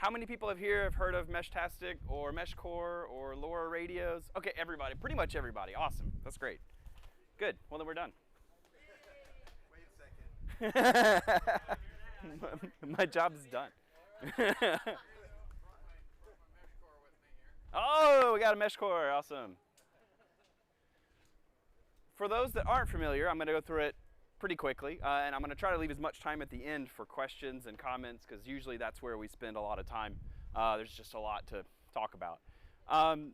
How many people here have heard of Meshtastic or Meshcore or LoRa radios? Okay, everybody, pretty much everybody. Awesome, that's great. Good, well then we're done. Wait a second. My job's done. Oh, we got a Meshcore, awesome. For those that aren't familiar, I'm going to go through it pretty quickly, and I'm going to try to leave as much time at the end for questions and comments, because usually that's where we spend a lot of time. There's just a lot to talk about. I'm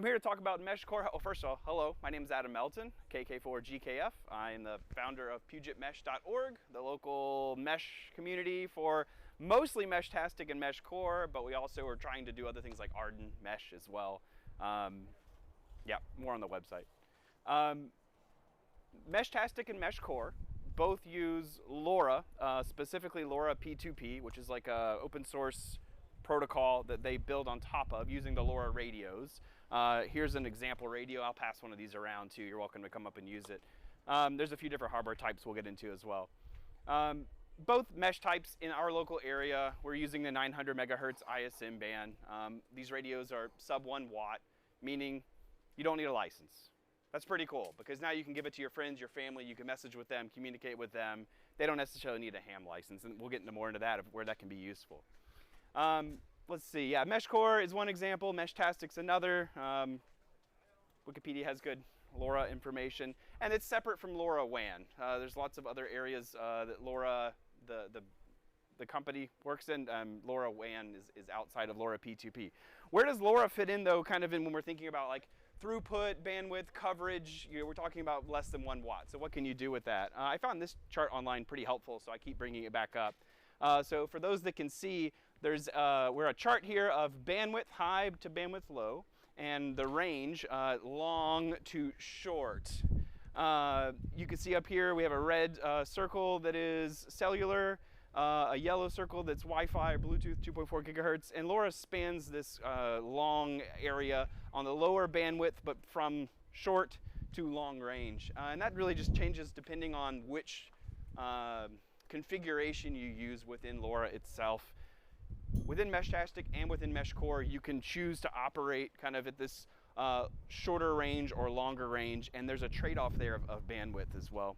here to talk about Meshcore. Oh, first of all, hello, my name is Adam Melton, KK4GKF. I am the founder of PugetMesh.org, the local mesh community for mostly Meshtastic and Meshcore, but we also are trying to do other things like Arden Mesh as well. Yeah, more on the website. Meshtastic and Meshcore both use LoRa, specifically LoRa P2P, which is like a open source protocol that they build on top of using the LoRa radios. Here's an example radio. I'll pass one of these around too. You're welcome to come up and use it. There's a few different hardware types we'll get into as well. Both mesh types in our local area, we're using the 900 megahertz ISM band. These radios are sub 1 watt, meaning you don't need a license. That's pretty cool, because now you can give it to your friends, your family, you can message with them, communicate with them. They don't necessarily need a ham license, and we'll get into more into that of where that can be useful. Let's see, yeah, Meshcore is one example, Meshtastic's another. Wikipedia has good LoRa information, and it's separate from LoRa WAN. There's lots of other areas that LoRa, the company works in. LoRa WAN is outside of LoRa P2P. Where does LoRa fit in though, kind of in when we're thinking about like throughput, bandwidth, coverage? You know, we're talking about less than 1 watt. So what can you do with that? I found this chart online pretty helpful, so I keep bringing it back up. So for those that can see, there's we're a chart here of bandwidth high to bandwidth low, and the range long to short. You can see up here we have a red circle that is cellular, a yellow circle that's Wi-Fi or Bluetooth 2.4 gigahertz, and LoRa spans this long area on the lower bandwidth, but from short to long range. And that really just changes depending on which configuration you use within LoRa itself. Within Meshtastic and within Meshcore, you can choose to operate kind of at this shorter range or longer range, and there's a trade-off there of bandwidth as well.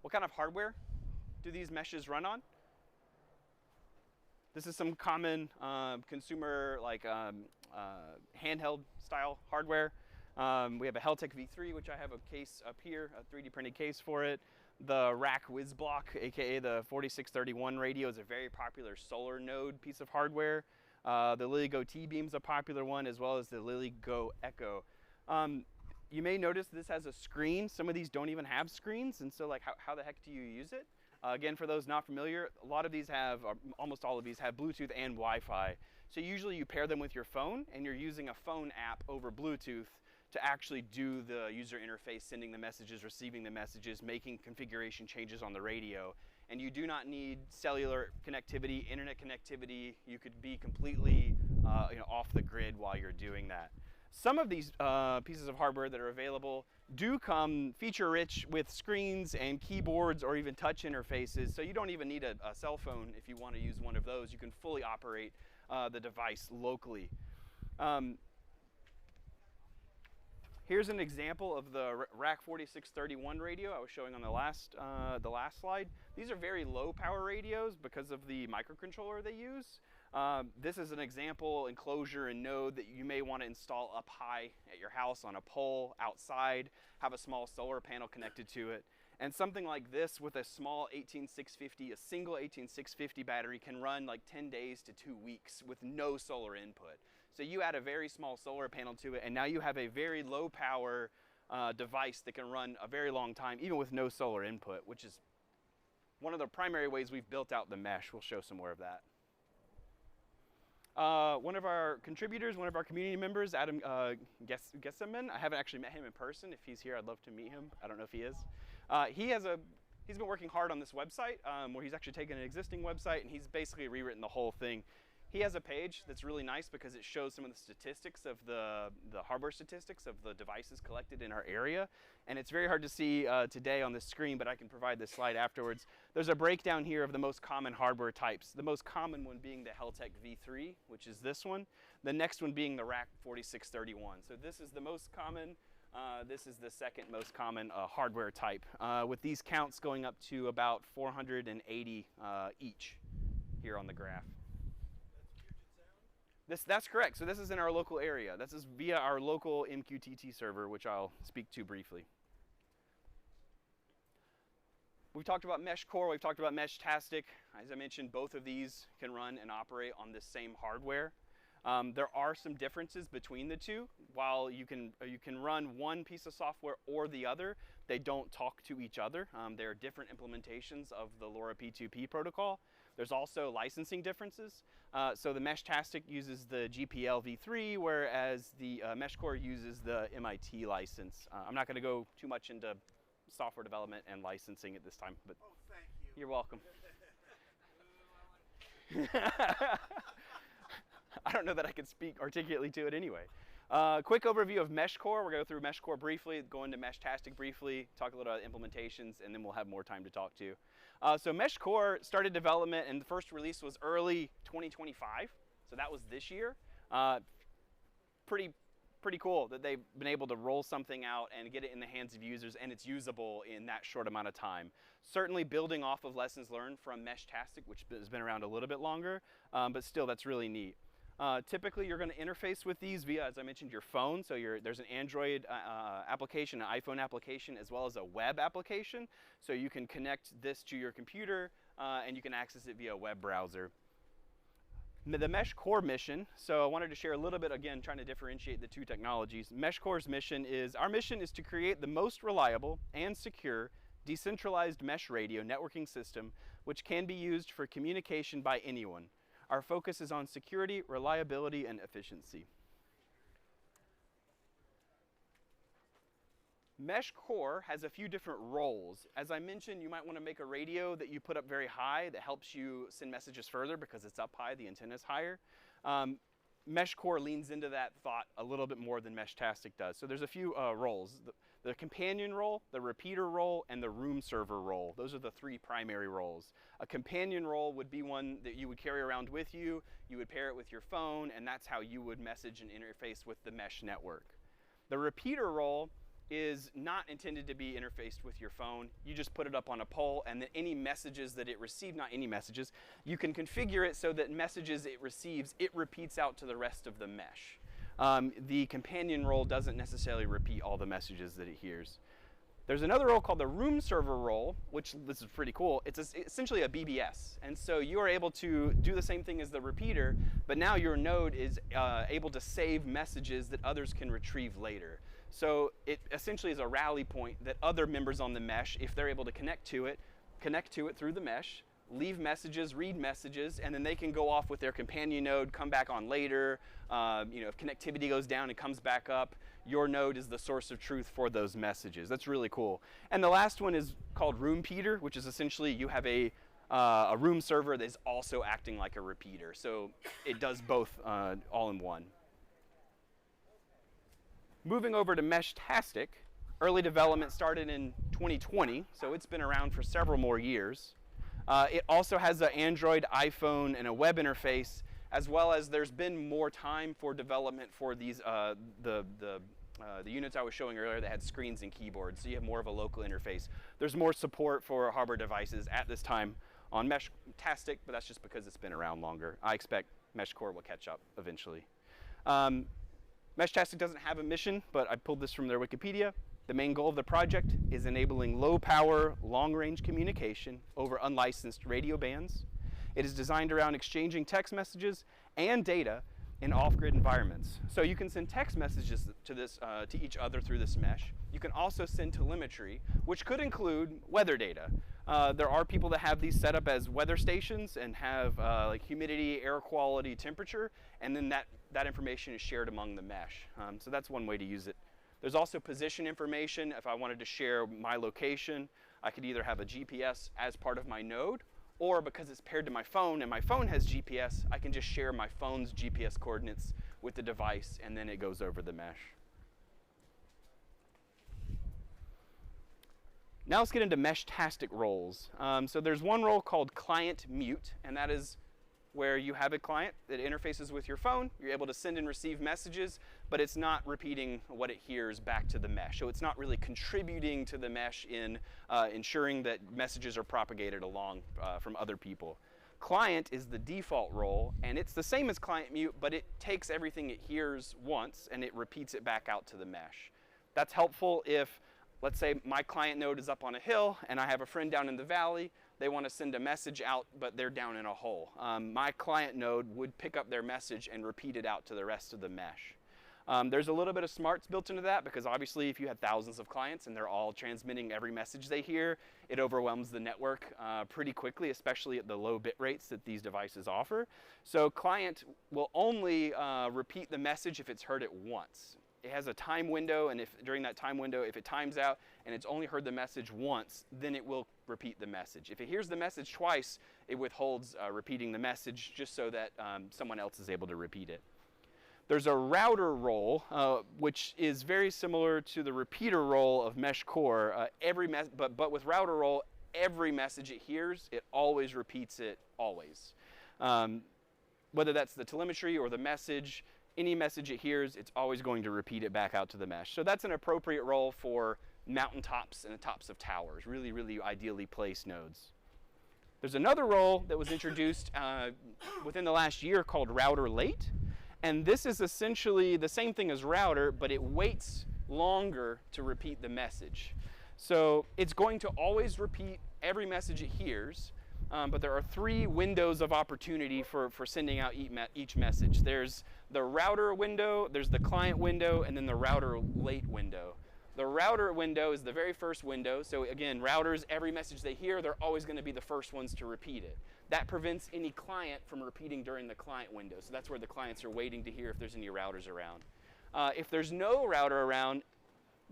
What kind of hardware do these meshes run on? This is some common consumer like handheld style hardware. We have a Heltec V3, which I have a case up here, a 3D printed case for it. The Rack WizBlock, aka the 4631 radio, is a very popular solar node piece of hardware. The LilyGo T-Beam is a popular one, as well as the LilyGo Echo. You may notice this has a screen. Some of these don't even have screens, and so like how the heck do you use it? Again, for those not familiar, a lot of these have, or almost all of these have Bluetooth and Wi-Fi. So usually you pair them with your phone, and you're using a phone app over Bluetooth to actually do the user interface, sending the messages, receiving the messages, making configuration changes on the radio. And you do not need cellular connectivity, internet connectivity. You could be completely off the grid while you're doing that. Some of these pieces of hardware that are available do come feature-rich with screens and keyboards or even touch interfaces, so you don't even need a cell phone if you want to use one of those. You can fully operate the device locally. Here's an example of the Rack 4631 radio I was showing on the last slide. These are very low power radios because of the microcontroller they use. This is an example enclosure and node that you may want to install up high at your house on a pole outside, have a small solar panel connected to it. And something like this with a small 18650, a single 18650 battery can run like 10 days to 2 weeks with no solar input. So you add a very small solar panel to it, and now you have a very low power device that can run a very long time, even with no solar input, which is one of the primary ways we've built out the mesh. We'll show some more of that. One of our contributors, one of our community members, Adam Gesseman. I haven't actually met him in person. If he's here, I'd love to meet him. I don't know if he is. He's been working hard on this website, where he's actually taken an existing website and he's basically rewritten the whole thing. He has a page that's really nice because it shows some of the statistics of the hardware statistics of the devices collected in our area. And it's very hard to see today on the screen, but I can provide this slide afterwards. There's a breakdown here of the most common hardware types. The most common one being the Heltec V3, which is this one. The next one being the RAC 4631. So this is the most common. This is the second most common hardware type, with these counts going up to about 480 each here on the graph. That's correct. So this is in our local area. This is via our local MQTT server, which I'll speak to briefly. We've talked about Meshcore. We've talked about Meshtastic. As I mentioned, both of these can run and operate on this same hardware. There are some differences between the two. While you can run one piece of software or the other, they don't talk to each other. There are different implementations of the LoRa P2P protocol. There's also licensing differences. So the Meshtastic uses the GPL v3, whereas the Meshcore uses the MIT license. I'm not going to go too much into software development and licensing at this time, but Oh, thank you. You're welcome. I don't know that I can speak articulately to it anyway. Quick overview of Meshcore. We're going to go through Meshcore briefly, go into Meshtastic briefly, talk a little about implementations, and then we'll have more time to talk to. So Meshcore started development, and the first release was early 2025. So that was this year. Pretty cool that they've been able to roll something out and get it in the hands of users, and it's usable in that short amount of time. Certainly building off of lessons learned from Meshtastic, which has been around a little bit longer, but still that's really neat. Typically, you're going to interface with these via, as I mentioned, your phone. So there's an Android application, an iPhone application, as well as a web application. So you can connect this to your computer, and you can access it via a web browser. The Meshcore mission, so I wanted to share a little bit, again, trying to differentiate the two technologies. Meshcore's mission is, our mission is to create the most reliable and secure decentralized mesh radio networking system, which can be used for communication by anyone. Our focus is on security, reliability, and efficiency. Meshcore has a few different roles. As I mentioned, you might want to make a radio that you put up very high that helps you send messages further because it's up high, the antenna is higher. Meshcore leans into that thought a little bit more than Meshtastic does. So there's a few roles. The companion role, the repeater role, and the room server role. Those are the three primary roles. A companion role would be one that you would carry around with you. You would pair it with your phone, and that's how you would message and interface with the mesh network. The repeater role is not intended to be interfaced with your phone. You just put it up on a pole, and then any messages that it receives, not any messages, you can configure it so that messages it receives, it repeats out to the rest of the mesh. The companion role doesn't necessarily repeat all the messages that it hears. There's another role called the room server role, which this is pretty cool. It's essentially a BBS. And so you are able to do the same thing as the repeater, but now your node is able to save messages that others can retrieve later. So it essentially is a rally point that other members on the mesh, if they're able to connect to it through the mesh, leave messages, read messages, and then they can go off with their companion node, come back on later. If connectivity goes down and comes back up, your node is the source of truth for those messages. That's really cool. And the last one is called roompeater, which is essentially you have a room server that is also acting like a repeater. So it does both all in one. Moving over to Meshtastic, early development started in 2020, so it's been around for several more years. It also has an Android, iPhone, and a web interface, as well as there's been more time for development for these the units I was showing earlier that had screens and keyboards, so you have more of a local interface. There's more support for hardware devices at this time on Meshtastic, but that's just because it's been around longer. I expect Meshcore will catch up eventually. Meshtastic doesn't have a mission, but I pulled this from their Wikipedia. The main goal of the project is enabling low-power, long-range communication over unlicensed radio bands. It is designed around exchanging text messages and data in off-grid environments. So you can send text messages to each other through this mesh. You can also send telemetry, which could include weather data. There are people that have these set up as weather stations and have like humidity, air quality, temperature, and then that information is shared among the mesh. So that's one way to use it. There's also position information. If I wanted to share my location, I could either have a GPS as part of my node, or because it's paired to my phone and my phone has GPS, I can just share my phone's GPS coordinates with the device, and then it goes over the mesh. Now let's get into Meshtastic roles. So there's one role called client mute, and that is where you have a client that interfaces with your phone. You're able to send and receive messages, but it's not repeating what it hears back to the mesh. So it's not really contributing to the mesh in ensuring that messages are propagated along from other people. Client is the default role, and it's the same as client mute, but it takes everything it hears once and it repeats it back out to the mesh. That's helpful if, let's say my client node is up on a hill and I have a friend down in the valley. They want to send a message out, but they're down in a hole. My client node would pick up their message and repeat it out to the rest of the mesh. There's a little bit of smarts built into that, because obviously if you have thousands of clients and they're all transmitting every message they hear, it overwhelms the network pretty quickly, especially at the low bit rates that these devices offer. So client will only repeat the message if it's heard it once. It has a time window, and if during that time window, if it times out and it's only heard the message once, then it will repeat the message. If it hears the message twice, it withholds repeating the message just so that someone else is able to repeat it. There's a router role, which is very similar to the repeater role of Meshcore. But with router role, every message it hears, it always repeats it, always. Whether that's the telemetry or the message, any message it hears, it's always going to repeat it back out to the mesh. So that's an appropriate role for mountaintops and the tops of towers, really, really ideally placed nodes. There's another role that was introduced within the last year called router late. And this is essentially the same thing as router, but it waits longer to repeat the message. So it's going to always repeat every message it hears, but there are 3 windows of opportunity for sending out each message. There's the router window, there's the client window, and then the router late window. The router window is the very first window. So again, routers, every message they hear, they're always going to be the first ones to repeat it. That prevents any client from repeating during the client window. So that's where the clients are waiting to hear if there's any routers around. If there's no router around,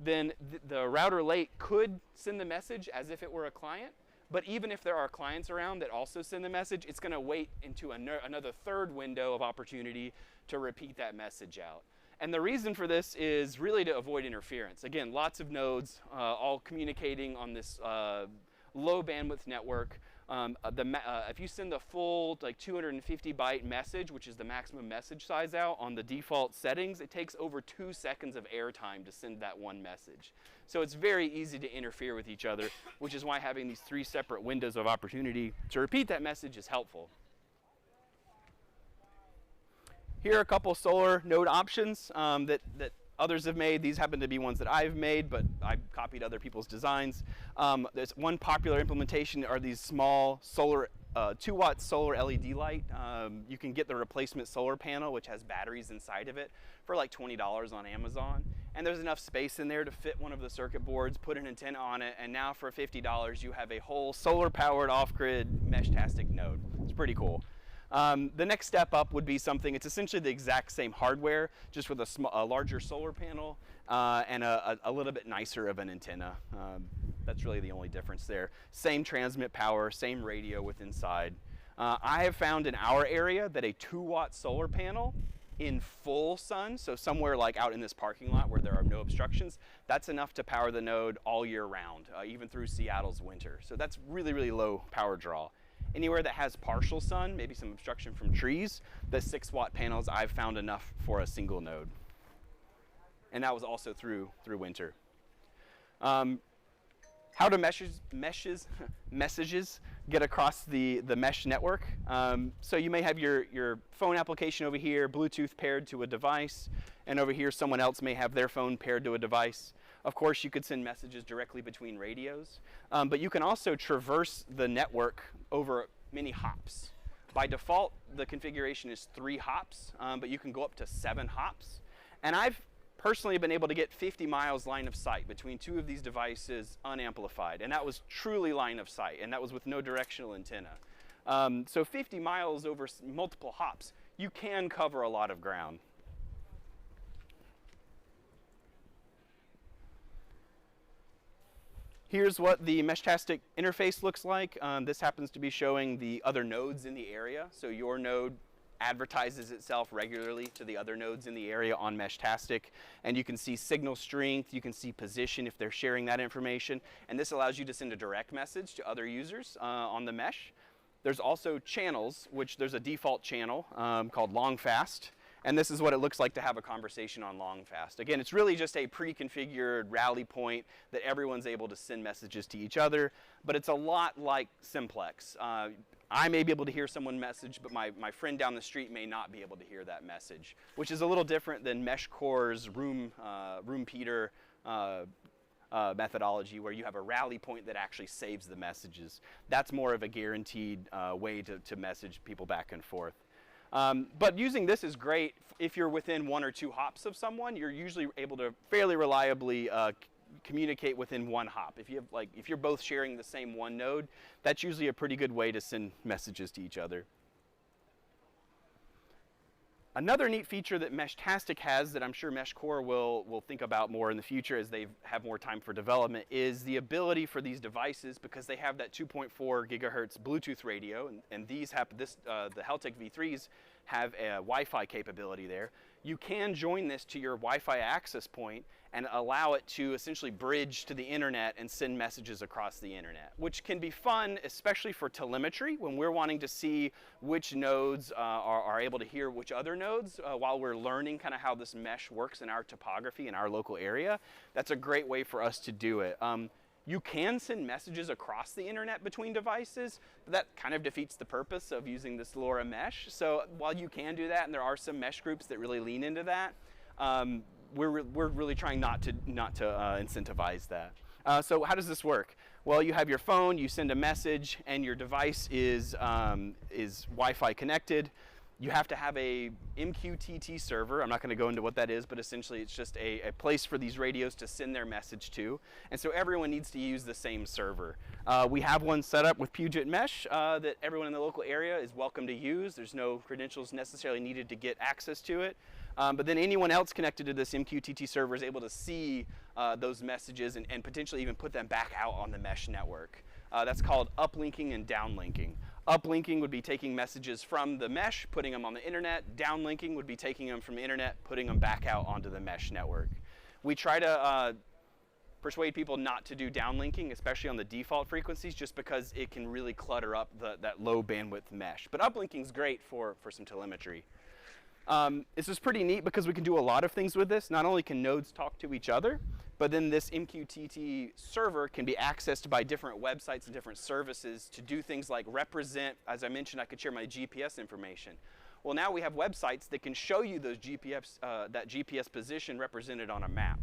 then the router late could send the message as if it were a client. But even if there are clients around that also send the message, it's going to wait into another 3rd window of opportunity to repeat that message out. And the reason for this is really to avoid interference. Again, lots of nodes all communicating on this low bandwidth network. If you send the full 250 byte message, which is the maximum message size out on the default settings, it takes over 2 seconds of airtime to send that one message. So it's very easy to interfere with each other, which is why having these 3 separate windows of opportunity to repeat that message is helpful. Here are a couple solar node options that others have made. These happen to be ones that I've made, but I've copied other people's designs. There's one popular implementation are these small solar 2-watt solar LED light. You can get the replacement solar panel, which has batteries inside of it, for like $20 on Amazon. And there's enough space in there to fit one of the circuit boards, put an antenna on it, and now for $50 you have a whole solar-powered off-grid Meshtastic node. It's pretty cool. The next step up would be something, it's essentially the exact same hardware, just with a larger solar panel and a little bit nicer of an antenna. That's really the only difference there. Same transmit power, same radio with inside. I have found in our area that a 2-watt solar panel in full sun, so somewhere like out in this parking lot where there are no obstructions, that's enough to power the node all year round, even through Seattle's winter. So that's really, really low power draw. Anywhere that has partial sun, maybe some obstruction from trees, the 6-watt panels I've found enough for a single node. And that was also through winter. How do messages get across the mesh network? So you may have your phone application over here, Bluetooth paired to a device, and over here someone else may have their phone paired to a device. Of course, you could send messages directly between radios, but you can also traverse the network over many hops. By default, the configuration is 3 hops, but you can go up to 7 hops. And I've personally been able to get 50 miles line of sight between 2 of these devices unamplified, and that was truly line of sight, and that was with no directional antenna. So 50 miles over multiple hops, you can cover a lot of ground. Here's what the Meshtastic interface looks like. This happens to be showing the other nodes in the area. So your node advertises itself regularly to the other nodes in the area on Meshtastic. And you can see signal strength, you can see position if they're sharing that information. And this allows you to send a direct message to other users on the mesh. There's also channels, which there's a default channel called long fast. And this is what it looks like to have a conversation on long fast. Again, it's really just a pre-configured rally point that everyone's able to send messages to each other, but it's a lot like simplex. I may be able to hear someone message, but my friend down the street may not be able to hear that message, which is a little different than Meshcore's room Peter methodology, where you have a rally point that actually saves the messages. That's more of a guaranteed way to message people back and forth. But using this is great if you're within 1 or 2 hops of someone. You're usually able to fairly reliably communicate within 1 hop. If you're both sharing the same one node, that's usually a pretty good way to send messages to each other. Another neat feature that Meshtastic has that I'm sure Meshcore will think about more in the future as they have more time for development is the ability for these devices, because they have that 2.4 gigahertz Bluetooth radio, and these have the Heltec V3s have a Wi-Fi capability there. You can join this to your Wi-Fi access point and allow it to essentially bridge to the internet and send messages across the internet, which can be fun, especially for telemetry, when we're wanting to see which nodes are able to hear which other nodes while we're learning kind of how this mesh works in our topography in our local area. That's a great way for us to do it. You can send messages across the internet between devices, but that kind of defeats the purpose of using this LoRa mesh. So while you can do that, and there are some mesh groups that really lean into that, we're really trying not to incentivize that. So how does this work? Well, you have your phone, you send a message, and your device is Wi-Fi connected. You have to have a MQTT server. I'm not going to go into what that is, but essentially it's just a place for these radios to send their message to. And so everyone needs to use the same server. We have one set up with Puget Mesh that everyone in the local area is welcome to use. There's no credentials necessarily needed to get access to it. But then anyone else connected to this MQTT server is able to see those messages and potentially even put them back out on the mesh network. That's called uplinking and downlinking. Uplinking would be taking messages from the mesh, putting them on the internet. Downlinking would be taking them from the internet, putting them back out onto the mesh network. We try to persuade people not to do downlinking, especially on the default frequencies, just because it can really clutter up that low bandwidth mesh. But uplinking is great for some telemetry. This is pretty neat because we can do a lot of things with this. Not only can nodes talk to each other, but then this MQTT server can be accessed by different websites and different services to do things like represent. As I mentioned, I could share my GPS information. Well, now we have websites that can show you those that GPS position represented on a map.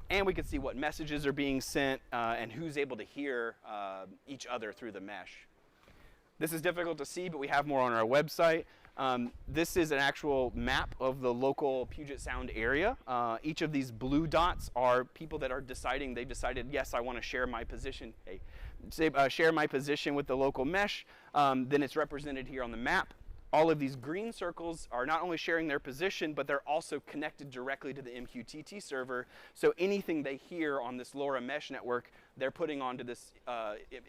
And we can see what messages are being sent and who's able to hear each other through the mesh. This is difficult to see, but we have more on our website. This is an actual map of the local Puget Sound area. Each of these blue dots are people that are they've decided, yes, I want to share my position. Share my position with the local mesh. Then it's represented here on the map. All of these green circles are not only sharing their position, but they're also connected directly to the MQTT server. So anything they hear on this LoRa mesh network, they're putting onto this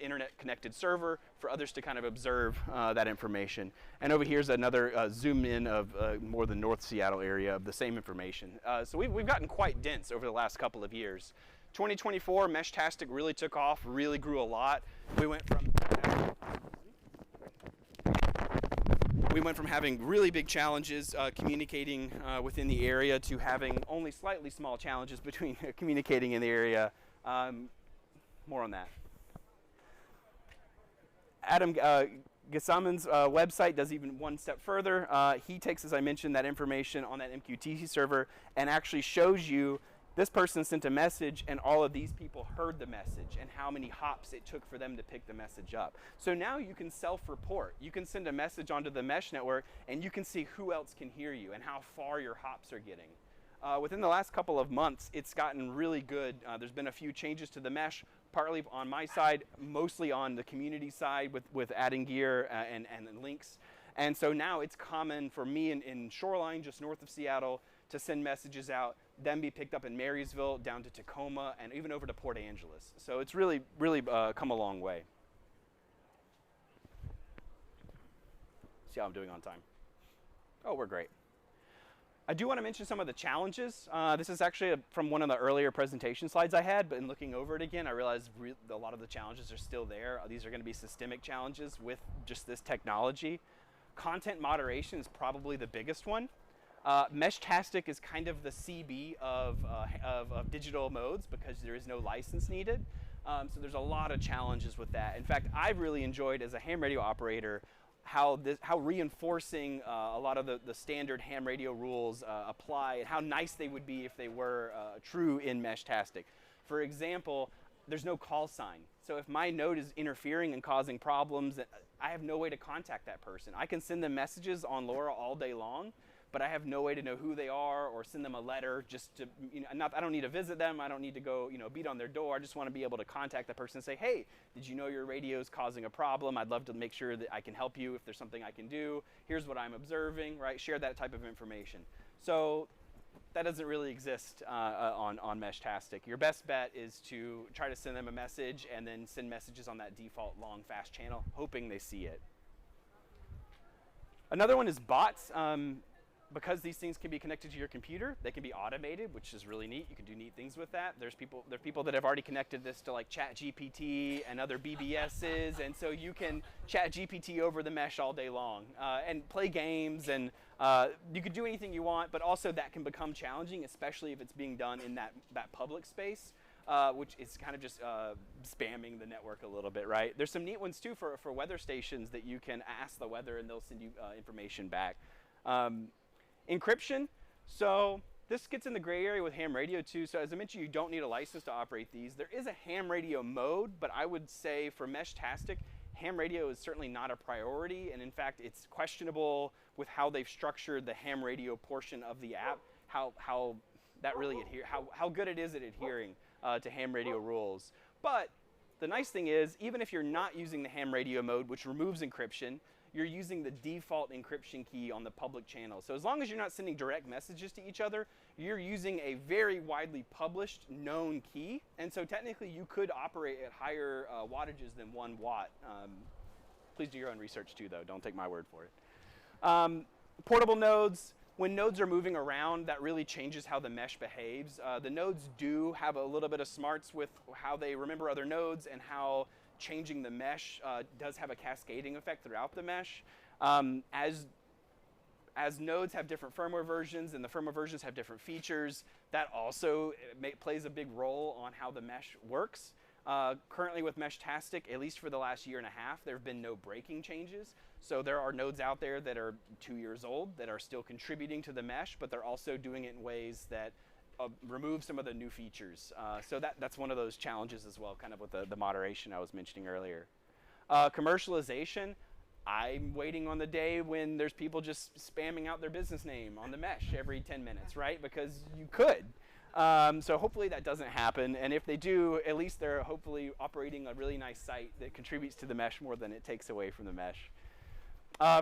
internet-connected server for others to kind of observe that information. And over here's another zoom in of more the North Seattle area of the same information. So we've gotten quite dense over the last couple of years. 2024, Meshtastic really took off, really grew a lot. We went from having really big challenges communicating within the area to having only slightly small challenges between communicating in the area. More on that. Adam Gasaman's website does even one step further. He takes, as I mentioned, that information on that MQTT server and actually shows you this person sent a message and all of these people heard the message and how many hops it took for them to pick the message up. So now you can self-report. You can send a message onto the mesh network and you can see who else can hear you and how far your hops are getting. Within the last couple of months, it's gotten really good. There's been a few changes to the mesh, partly on my side, mostly on the community side with adding gear and links. And so now it's common for me in Shoreline, just north of Seattle, to send messages out then be picked up in Marysville, down to Tacoma, and even over to Port Angeles. So it's really, really come a long way. See how I'm doing on time. Oh, we're great. I do want to mention some of the challenges. This is actually from one of the earlier presentation slides I had, but in looking over it again, I realized a lot of the challenges are still there. These are going to be systemic challenges with just this technology. Content moderation is probably the biggest one. Meshtastic is kind of the CB of digital modes because there is no license needed. So there's a lot of challenges with that. In fact, I've really enjoyed as a ham radio operator how reinforcing a lot of the standard ham radio rules apply, and how nice they would be if they were true in Meshtastic. For example, there's no call sign. So if my node is interfering and causing problems, I have no way to contact that person. I can send them messages on LoRa all day long, but I have no way to know who they are or send them a letter just to, I don't need to visit them. I don't need to go, beat on their door. I just want to be able to contact the person and say, hey, did you know your radio is causing a problem? I'd love to make sure that I can help you if there's something I can do. Here's what I'm observing, right? Share that type of information. So that doesn't really exist on Meshtastic. Your best bet is to try to send them a message and then send messages on that default long, fast channel, hoping they see it. Another one is bots. Because these things can be connected to your computer, they can be automated, which is really neat. You can do neat things with that. There are people that have already connected this to like ChatGPT and other BBSs, and so you can ChatGPT over the mesh all day long and play games, and you could do anything you want, but also that can become challenging, especially if it's being done in that public space, which is kind of just spamming the network a little bit, right? There's some neat ones too for weather stations that you can ask the weather and they'll send you information back. Encryption, so this gets in the gray area with ham radio too. So as I mentioned, you don't need a license to operate these. There is a ham radio mode, but I would say for Meshtastic, ham radio is certainly not a priority, and in fact, it's questionable with how they've structured the ham radio portion of the app, how good it is at adhering to ham radio rules. But the nice thing is, even if you're not using the ham radio mode, which removes encryption, you're using the default encryption key on the public channel. So as long as you're not sending direct messages to each other, you're using a very widely published known key. And so technically you could operate at higher wattages than 1 watt. Please do your own research too though, don't take my word for it. Portable nodes, when nodes are moving around, that really changes how the mesh behaves. The nodes do have a little bit of smarts with how they remember other nodes and how changing the mesh does have a cascading effect throughout the mesh. As nodes have different firmware versions and the firmware versions have different features, that also plays a big role on how the mesh works. Currently with Meshtastic, at least for the last year and a half, there have been no breaking changes. So there are nodes out there that are 2 years old that are still contributing to the mesh, but they're also doing it in ways that remove some of the new features. So that's one of those challenges as well, kind of with the moderation I was mentioning earlier. Commercialization, I'm waiting on the day when there's people just spamming out their business name on the mesh every 10 minutes, right? Because you could. So hopefully that doesn't happen, and if they do, at least they're hopefully operating a really nice site that contributes to the mesh more than it takes away from the mesh.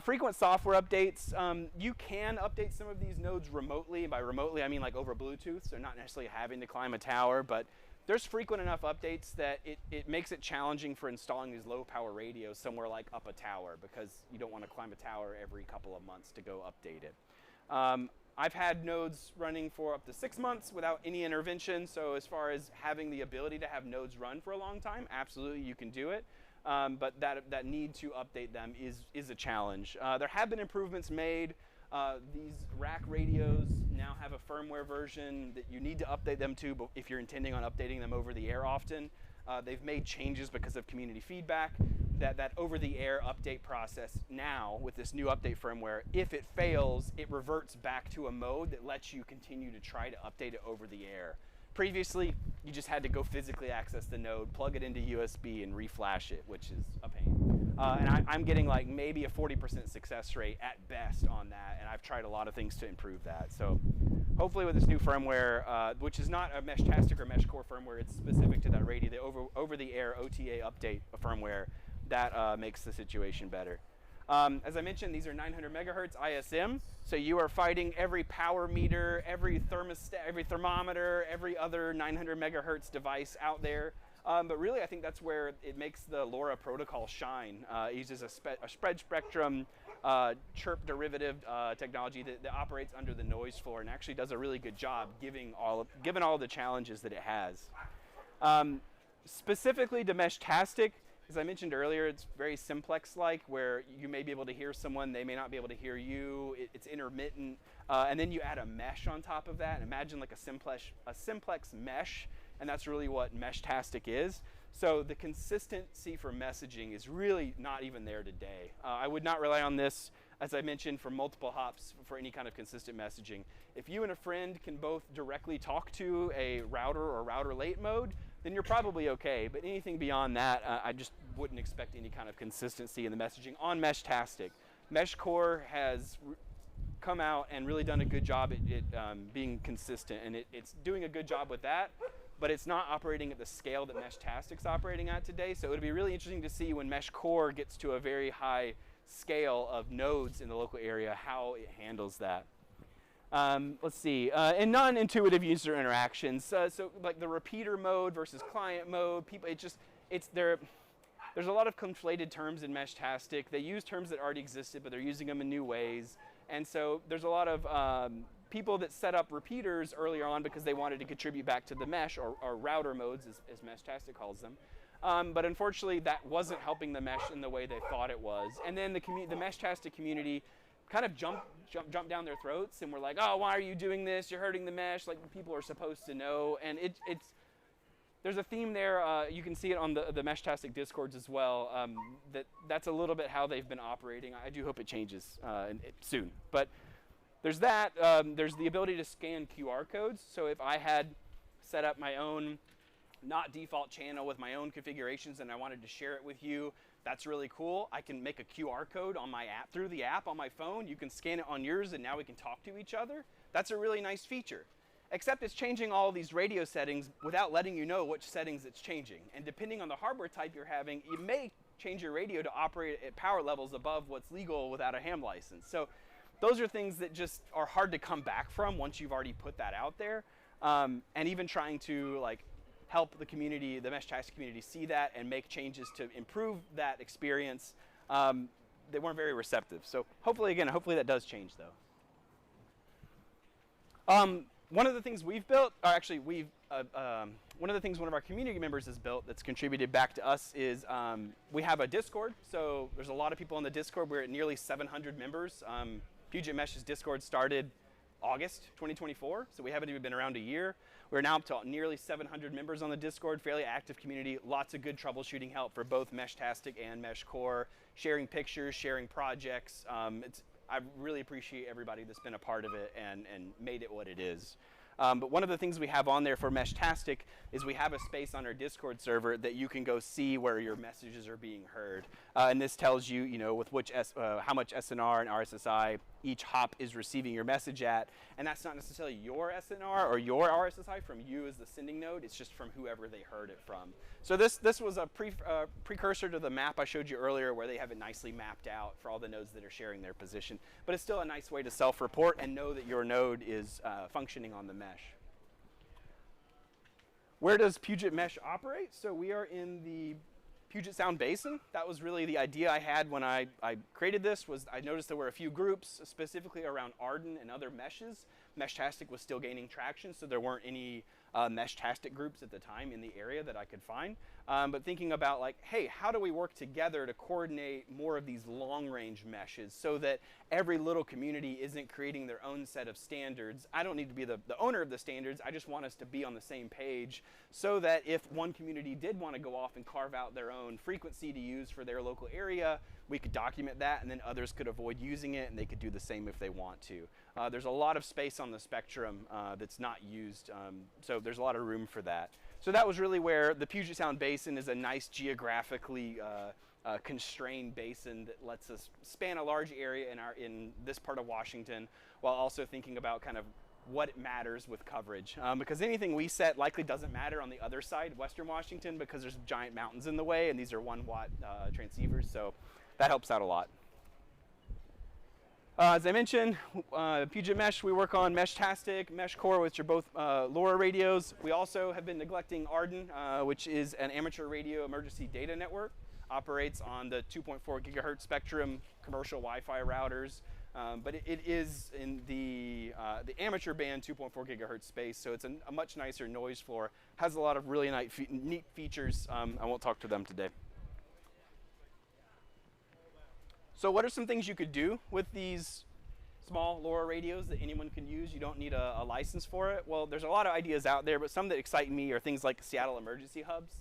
Frequent software updates. You can update some of these nodes remotely. By remotely, I mean like over Bluetooth, so not necessarily having to climb a tower, but there's frequent enough updates that it makes it challenging for installing these low power radios somewhere like up a tower, because you don't want to climb a tower every couple of months to go update it. I've had nodes running for up to 6 months without any intervention, so as far as having the ability to have nodes run for a long time, absolutely you can do it. But that need to update them is a challenge. There have been improvements made. These rack radios now have a firmware version that you need to update them to, but if you're intending on updating them over the air often. They've made changes because of community feedback. That over-the-air update process now, with this new update firmware, if it fails, it reverts back to a mode that lets you continue to try to update it over the air. Previously, you just had to go physically access the node, plug it into USB, and reflash it, which is a pain. And I'm getting like maybe a 40% success rate at best on that, and I've tried a lot of things to improve that. So hopefully with this new firmware, which is not a Meshtastic or Meshcore firmware, it's specific to that radio, the over-the-air OTA update firmware, that makes the situation better. As I mentioned, these are 900 megahertz ISM, so you are fighting every power meter, every thermostat, every thermometer, every other 900 megahertz device out there. But really, I think that's where it makes the LoRa protocol shine. It uses a spread spectrum chirp derivative technology that operates under the noise floor and actually does a really good job given all the challenges that it has. Specifically to Meshtastic, as I mentioned earlier, it's very simplex-like, where you may be able to hear someone, they may not be able to hear you. It's intermittent, and then you add a mesh on top of that. Imagine like a simplex mesh, and that's really what Meshtastic is. So the consistency for messaging is really not even there today. I would not rely on this, as I mentioned, for multiple hops for any kind of consistent messaging. If you and a friend can both directly talk to a router or router late mode, then you're probably okay. But anything beyond that, I just wouldn't expect any kind of consistency in the messaging on Meshtastic. Meshcore has come out and really done a good job at being consistent, and it's doing a good job with that, but it's not operating at the scale that Meshtastic's operating at today. So it would be really interesting to see when Meshcore gets to a very high scale of nodes in the local area, how it handles that. Let's see, and non-intuitive user interactions. So like the repeater mode versus client mode, there's a lot of conflated terms in Meshtastic. They use terms that already existed, but they're using them in new ways. And so there's a lot of people that set up repeaters earlier on because they wanted to contribute back to the mesh, or router modes, as Meshtastic calls them. But unfortunately, that wasn't helping the mesh in the way they thought it was. And then the Meshtastic community kind of jumped down their throats and were like, oh, why are you doing this? You're hurting the mesh, like people are supposed to know. And there's a theme there. You can see it on the Meshtastic discords as well. That's a little bit how they've been operating. I do hope it changes soon. But there's that. There's the ability to scan QR codes. So if I had set up my own not default channel with my own configurations and I wanted to share it with you, that's really cool. I can make a QR code on my app, through the app on my phone. You can scan it on yours and now we can talk to each other. That's a really nice feature. Except it's changing all these radio settings without letting you know which settings it's changing. And depending on the hardware type you're having, you may change your radio to operate at power levels above what's legal without a ham license. So those are things that just are hard to come back from once you've already put that out there. And even trying to like help the community, the Meshtastic community, see that and make changes to improve that experience, they weren't very receptive. So hopefully that does change though. One of the things we've built, or actually one of the things one of our community members has built that's contributed back to us is we have a Discord. So there's a lot of people on the Discord. We're at nearly 700 members. Puget Mesh's Discord started August 2024, so we haven't even been around a year. We're now up to nearly 700 members on the Discord, fairly active community, lots of good troubleshooting help for both Meshtastic and Meshcore, sharing pictures, sharing projects. I really appreciate everybody that's been a part of it and made it what it is. But one of the things we have on there for Meshtastic is we have a space on our Discord server that you can go see where your messages are being heard. And this tells you, with how much SNR and RSSI each hop is receiving your message at. And that's not necessarily your SNR or your RSSI from you as the sending node. It's just from whoever they heard it from. So this was a precursor to the map I showed you earlier, where they have it nicely mapped out for all the nodes that are sharing their position. But it's still a nice way to self-report and know that your node is functioning on the mesh. Where does Puget Mesh operate? So we are in the Puget Sound Basin. That was really the idea I had when I created this. Was I noticed there were a few groups specifically around Arden and other meshes. Meshtastic was still gaining traction, so there weren't any Meshtastic groups at the time in the area that I could find. But thinking about like, hey, how do we work together to coordinate more of these long-range meshes so that every little community isn't creating their own set of standards? I don't need to be the owner of the standards. I just want us to be on the same page so that if one community did want to go off and carve out their own frequency to use for their local area, we could document that, and then others could avoid using it, and they could do the same if they want to. There's a lot of space on the spectrum that's not used, so there's a lot of room for that. So that was really where the Puget Sound Basin is a nice geographically constrained basin that lets us span a large area in this part of Washington, while also thinking about kind of what matters with coverage. Because anything we set likely doesn't matter on the other side, Western Washington, because there's giant mountains in the way, and these are 1 watt transceivers, so that helps out a lot. As I mentioned, Puget Mesh, we work on Meshtastic, Meshcore, which are both LoRa radios. We also have been neglecting Arden, which is an amateur radio emergency data network. Operates on the 2.4 gigahertz spectrum, commercial Wi-Fi routers, but it is in the amateur band 2.4 gigahertz space, so it's a much nicer noise floor. Has a lot of really neat features. I won't talk to them today. So what are some things you could do with these small LoRa radios that anyone can use? You don't need a license for it. Well, there's a lot of ideas out there, but some that excite me are things like Seattle emergency hubs.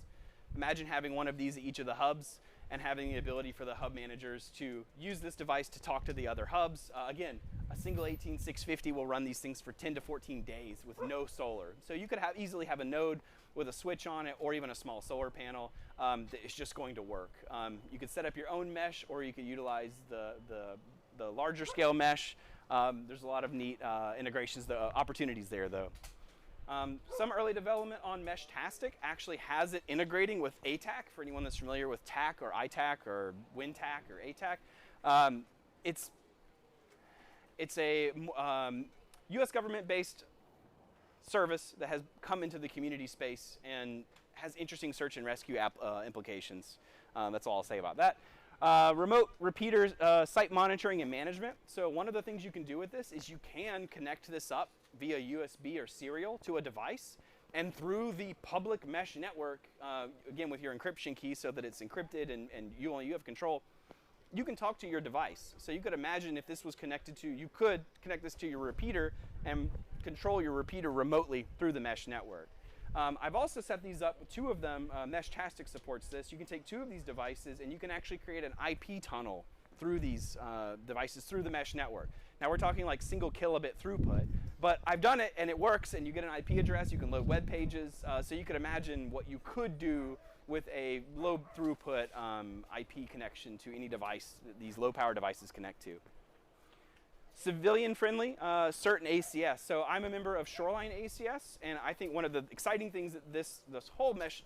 Imagine having one of these at each of the hubs and having the ability for the hub managers to use this device to talk to the other hubs. Again, a single 18650 will run these things for 10 to 14 days with no solar. So you could easily have a node with a switch on it or even a small solar panel that is just going to work. You could set up your own mesh, or you could utilize the larger scale mesh. There's a lot of neat integrations, opportunities there though. Some early development on Meshtastic actually has it integrating with ATAC, for anyone that's familiar with TAC or ITAC or WinTAC or ATAC. It's a US government-based service that has come into the community space and has interesting search and rescue implications. That's all I'll say about that. Remote repeater site monitoring and management. So one of the things you can do with this is you can connect this up via USB or serial to a device, and through the public mesh network, again with your encryption key so that it's encrypted and you have control, you can talk to your device. So you could imagine if this was connected to, you could connect this to your repeater and control your repeater remotely through the mesh network. I've also set these up, two of them, Meshtastic supports this. You can take two of these devices and you can actually create an IP tunnel through these devices through the mesh network. Now we're talking like single kilobit throughput, but I've done it and it works, and you get an IP address, you can load web pages, so you could imagine what you could do with a low throughput IP connection to any device that these low power devices connect to. Civilian friendly, certain ACS. So I'm a member of Shoreline ACS, and I think one of the exciting things that this whole mesh,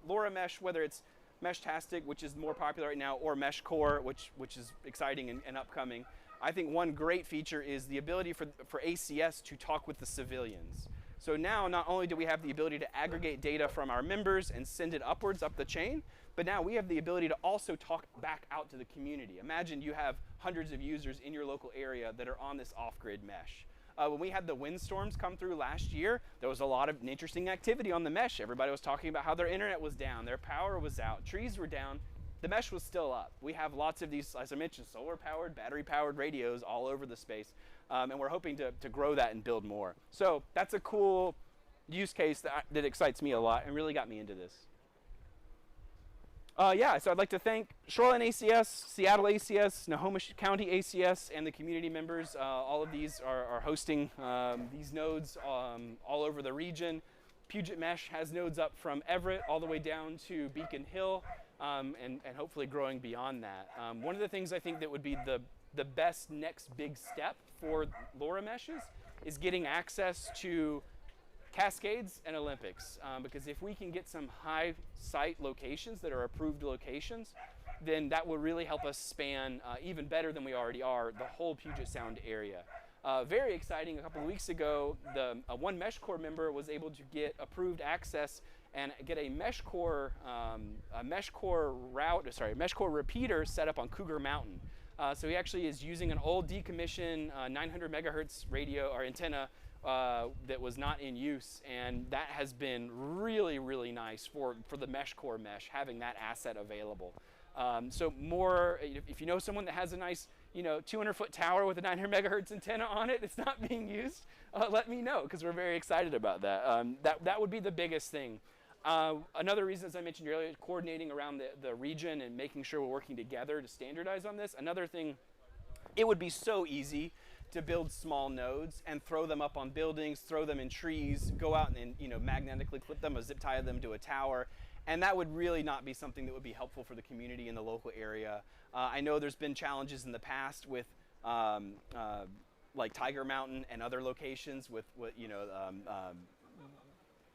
LoRa mesh, whether it's Meshtastic, which is more popular right now, or Meshcore, which is exciting and upcoming, I think one great feature is the ability for ACS to talk with the civilians. So now not only do we have the ability to aggregate data from our members and send it upwards up the chain, but now we have the ability to also talk back out to the community. Imagine you have hundreds of users in your local area that are on this off-grid mesh. When we had the windstorms come through last year, there was a lot of interesting activity on the mesh. Everybody was talking about how their internet was down, their power was out, trees were down. The mesh was still up. We have lots of these, as I mentioned, solar-powered, battery-powered radios all over the space, and we're hoping to grow that and build more. So that's a cool use case that excites me a lot and really got me into this. Yeah, so I'd like to thank Shoreline ACS, Seattle ACS, Snohomish County ACS, and the community members. All of these are hosting these nodes all over the region. Puget Mesh has nodes up from Everett all the way down to Beacon Hill, and hopefully growing beyond that. One of the things I think that would be the best next big step for LoRa meshes is getting access to Cascades and Olympics, because if we can get some high site locations that are approved locations, then that will really help us span even better than we already are the whole Puget Sound area. Very exciting, a couple of weeks ago, one Meshcore member was able to get approved access and get a Meshcore repeater set up on Cougar Mountain. So he actually is using an old decommissioned 900 megahertz radio or antenna that was not in use, and that has been really, really nice for the Meshcore mesh, having that asset available. So more, if you know someone that has a nice 200-foot tower with a 900 megahertz antenna on it, it's not being used, let me know, because we're very excited about that. That would be the biggest thing. Another reason, as I mentioned earlier, coordinating around the region and making sure we're working together to standardize on this. Another thing, it would be so easy to build small nodes and throw them up on buildings, throw them in trees, go out and magnetically clip them or zip tie them to a tower. And that would really not be something that would be helpful for the community in the local area. I know there's been challenges in the past with like Tiger Mountain and other locations with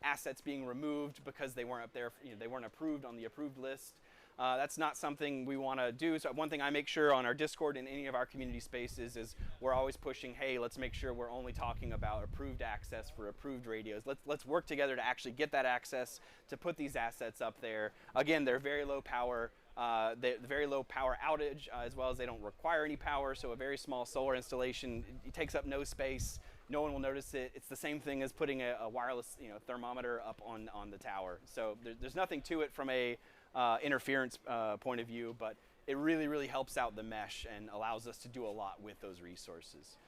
assets being removed because they weren't up there, they weren't approved on the approved list. That's not something we want to do. So one thing I make sure on our Discord and any of our community spaces is we're always pushing, hey, let's make sure we're only talking about approved access for approved radios. Let's work together to actually get that access, to put these assets up there. Again, they're very low power. Very low power outage, as well as they don't require any power, so a very small solar installation, it takes up no space, no one will notice it. It's the same thing as putting a wireless thermometer up on the tower. So there's nothing to it from a interference point of view, but it really, really helps out the mesh and allows us to do a lot with those resources.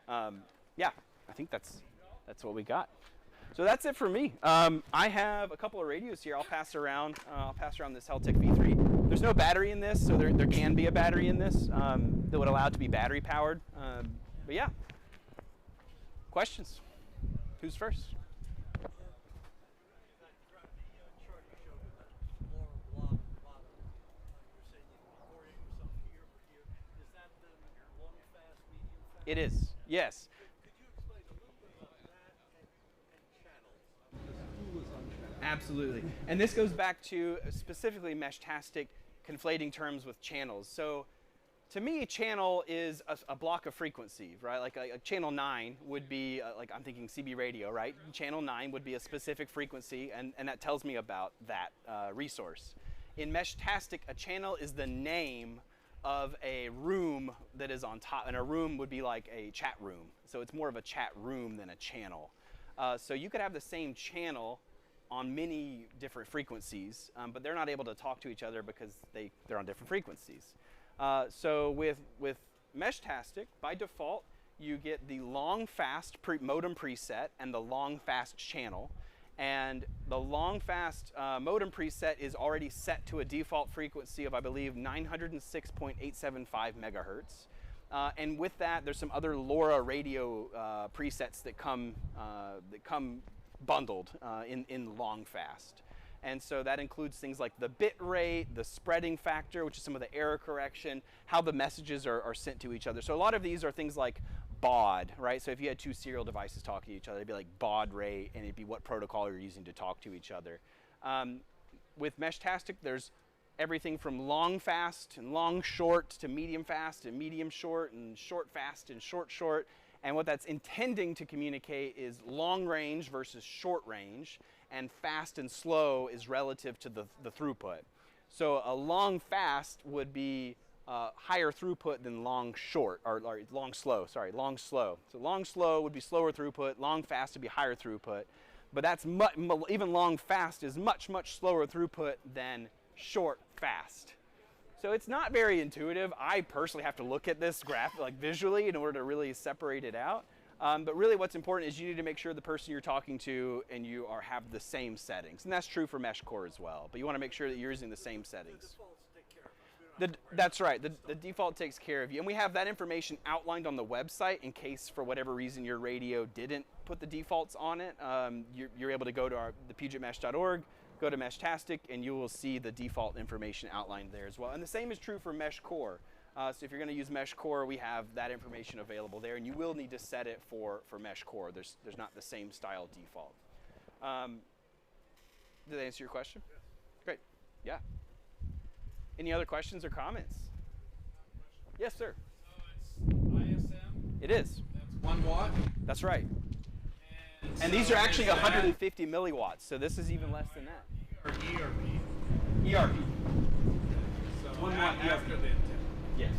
Yeah, I think that's what we got. So that's it for me. I have a couple of radios here. I'll pass around this Heltec V3. There's no battery in this, so there can be a battery in this that would allow it to be battery powered. But yeah, questions? Who's first? It is, yes. Absolutely. And this goes back to specifically Meshtastic conflating terms with channels. So to me, a channel is a block of frequency, right? Like a channel 9 would be, like I'm thinking CB radio, right? Channel 9 would be a specific frequency, and that tells me about that resource. In Meshtastic, a channel is the name of a room that is on top, and a room would be like a chat room. So it's more of a chat room than a channel. So you could have the same channel on many different frequencies, but they're not able to talk to each other because they're on different frequencies. So with Meshtastic, by default, you get the long fast modem preset and the long fast channel. And the long fast modem preset is already set to a default frequency of, I believe, 906.875 megahertz. And with that, there's some other LoRa radio presets that come bundled in long fast. And so that includes things like the bit rate, the spreading factor, which is some of the error correction, how the messages are sent to each other. So a lot of these are things like baud, right? So if you had two serial devices talking to each other, it'd be like baud rate, and it'd be what protocol you're using to talk to each other. With Meshtastic, there's everything from long fast and long short to medium fast and medium short and short fast and short short. And what that's intending to communicate is long range versus short range, and fast and slow is relative to the throughput. So a long fast would be higher throughput than long short, or long slow, sorry, long slow. So long slow would be slower throughput, long fast would be higher throughput. But that's even long fast is much, much slower throughput than short fast. So it's not very intuitive. I personally have to look at this graph like visually in order to really separate it out. But really what's important is you need to make sure the person you're talking to and you have the same settings. And that's true for Meshcore as well. But you want to make sure that you're using the same settings. That's right. The default takes care of you. And we have that information outlined on the website in case for whatever reason your radio didn't put the defaults on it. You're able to go to thepugitmesh.org, go to Meshtastic, and you will see the default information outlined there as well. And the same is true for Meshcore. So if you're going to use Meshcore, we have that information available there, and you will need to set it for Meshcore. There's not the same style default. Did that answer your question? Yes. Great. Yeah. Any other questions or comments? Yes, sir. So it's ISM? It is. That's 1 watt? That's right. And so these are actually 150 milliwatts, so this is even less than that. Or ERP? ERP. So 1 watt after ERP. the antenna. Yes.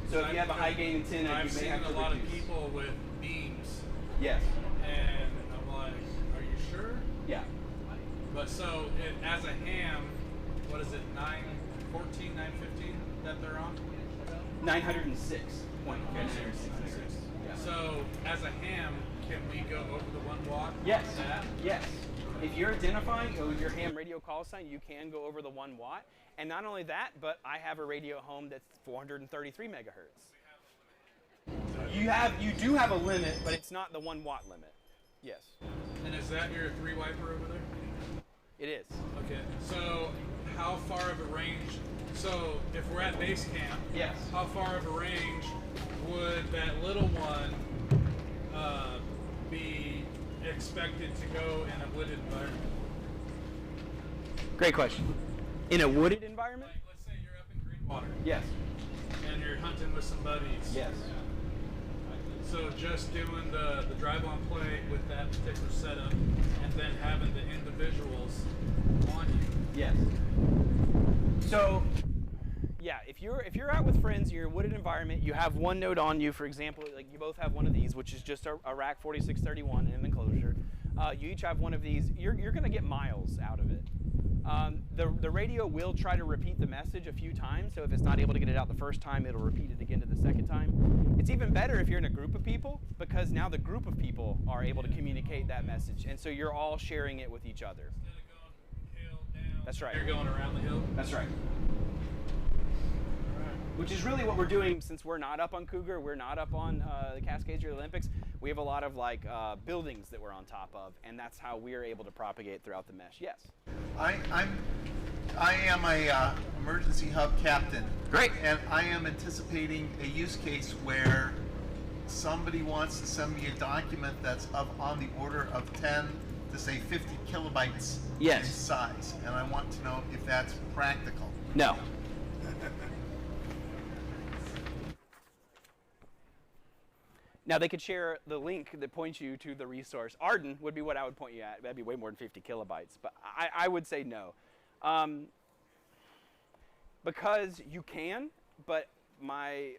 So if you have a high gain antenna, I've you may seen have to a lot reduce. of people with beams, Yes. and I'm like, are you sure? Yeah. But so as a ham, what is it, 914, 915 that they're on? 906. Yeah. So as a ham, can we go over the 1 watt? Yes. On that? Yes. If you're identifying with your ham radio call sign, you can go over the 1 watt. And not only that, but I have a radio at home that's 433 megahertz. You do have a limit, but it's not the 1 watt limit. Yes. And is that your 3 wiper over there? It is. Okay. So how far of a range? So if we're at base camp, Yes. how far of a range would that little one be expected to go in a wooded environment? Great question. In a wooded environment? Like, let's say you're up in Greenwater Yes. and you're hunting with some buddies. Yes. So just doing the drive-on play with that particular setup, and then having the individuals on you. Yes. So, yeah, if you're out with friends, you're in a wooded environment, you have one node on you, for example, like you both have one of these, which is just a rack 4631 in an enclosure. You each have one of these. You're going to get miles out of it. The radio will try to repeat the message a few times, so if it's not able to get it out the first time, it'll repeat it again to the second time. It's even better if you're in a group of people, because now the group of people are able to communicate that message, and so you're all sharing it with each other. Instead of going hill, down, That's right. you're going around the hill. That's right. Which is really what we're doing, since we're not up on Cougar, we're not up on the Cascades or the Olympics. We have a lot of like buildings that we're on top of, and that's how we're able to propagate throughout the mesh. Yes. I am a emergency hub captain. Great. And I am anticipating a use case where somebody wants to send me a document that's on the order of 10 to say 50 kilobytes Yes. in size, and I want to know if that's practical. No. Now they could share the link that points you to the resource. Arden would be what I would point you at. That'd be way more than 50 kilobytes, but I would say no. Because you can, but my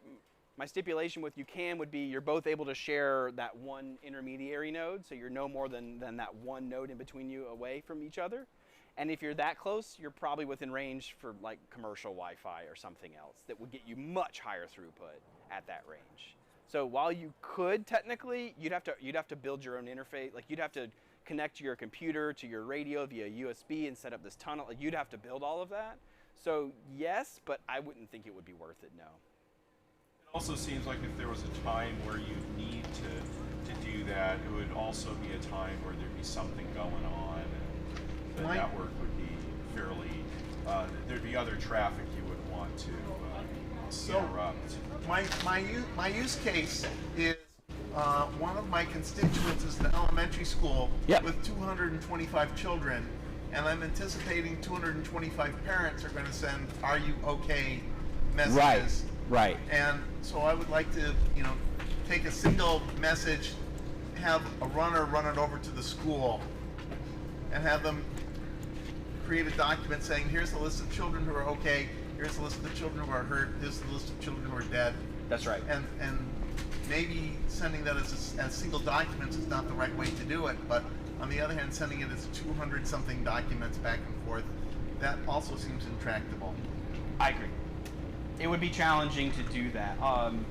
stipulation with you can would be you're both able to share that one intermediary node, so you're no more than that one node in between you away from each other. And if you're that close, you're probably within range for like commercial Wi-Fi or something else that would get you much higher throughput at that range. So while you could technically, you'd have to build your own interface. Like you'd have to connect your computer to your radio via USB and set up this tunnel. Like you'd have to build all of that. So yes, but I wouldn't think it would be worth it. No. It also seems like if there was a time where you need to do that, it would also be a time where there'd be something going on, and the network would be fairly. There'd be other traffic you would want to interrupt. My use case is one of my constituents is the elementary school with 225 children, and I'm anticipating 225 parents are going to send "Are you okay?" messages. Right. And so I would like to, take a single message, have a runner run it over to the school, and have them create a document saying, "Here's the list of children who are okay. Here's the list of the children who are hurt. Here's the list of children who are dead." That's right. And maybe sending that as single documents is not the right way to do it, but on the other hand, sending it as 200 something documents back and forth, that also seems intractable. I agree. It would be challenging to do that on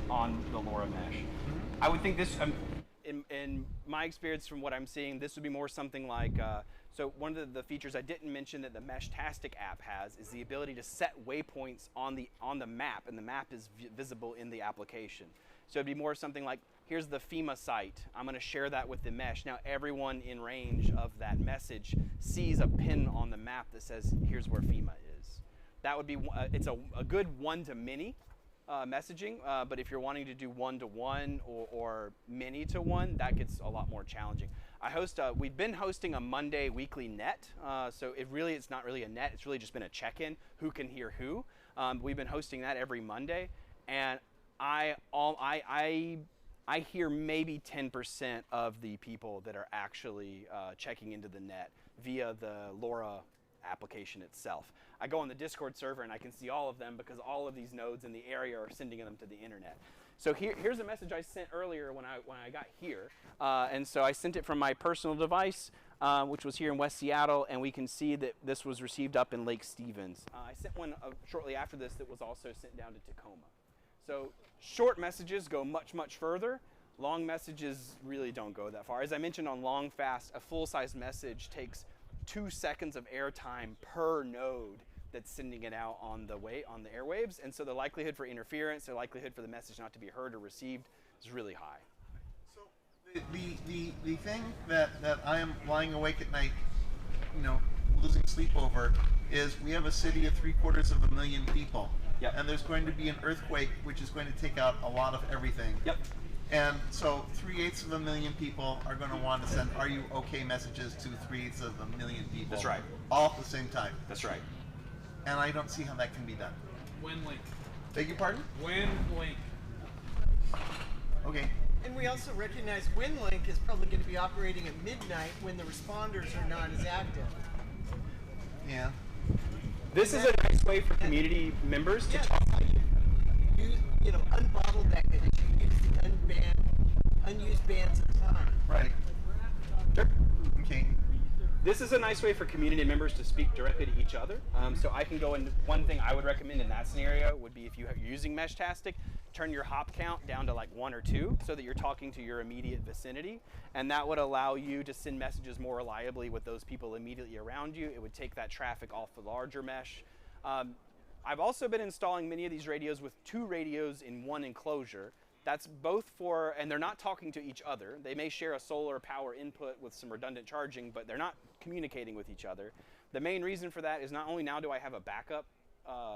the LoRa mesh. Mm-hmm. I would think this, in my experience from what I'm seeing, this would be more something like, so one of the features I didn't mention that the Meshtastic app has is the ability to set waypoints on the map, and the map is visible in the application. So it'd be more something like, here's the FEMA site. I'm going to share that with the mesh. Now everyone in range of that message sees a pin on the map that says, here's where FEMA is. That would be, it's a good one-to-many messaging, but if you're wanting to do one-to-one or many-to-one, that gets a lot more challenging. We've been hosting a Monday weekly net, so it's not really a net, it's really just been a check-in, who can hear who. We've been hosting that every Monday, and I hear maybe 10% of the people that are actually checking into the net via the LoRa application itself. I go on the Discord server and I can see all of them because all of these nodes in the area are sending them to the internet. So here's a message I sent earlier when I got here, and so I sent it from my personal device, which was here in West Seattle, and we can see that this was received up in Lake Stevens. I sent one shortly after this that was also sent down to Tacoma. So short messages go much, much further. Long messages really don't go that far. As I mentioned on Long Fast, a full-size message takes 2 seconds of airtime per node that's sending it out on the airwaves, and so the likelihood for interference, the likelihood for the message not to be heard or received is really high. So the thing that I am lying awake at night, losing sleep over, is we have a city of 750,000 people. Yep. And there's going to be an earthquake which is going to take out a lot of everything. Yep. And so 3/8 people are going to want to send "Are you okay?" messages to 3/8 people. That's right. All at the same time. That's right. and I don't see how that can be done. WinLink. Beg your pardon? WinLink. Okay. And we also recognize WinLink is probably going to be operating at midnight when the responders are not as active. Yeah. This is a nice way for community members to Yeah, talk. that's how you unbottleneck it. You use the unused bands of time. Right. Sure. Okay. This is a nice way for community members to speak directly to each other. So I can go in. One thing I would recommend in that scenario would be if you're using Meshtastic, turn your hop count down to like 1 or 2 so that you're talking to your immediate vicinity. And that would allow you to send messages more reliably with those people immediately around you. It would take that traffic off the larger mesh. I've also been installing many of these radios with 2 radios in one enclosure. That's both for, and they're not talking to each other. They may share a solar power input with some redundant charging, but they're not communicating with each other. The main reason for that is not only now do I have a backup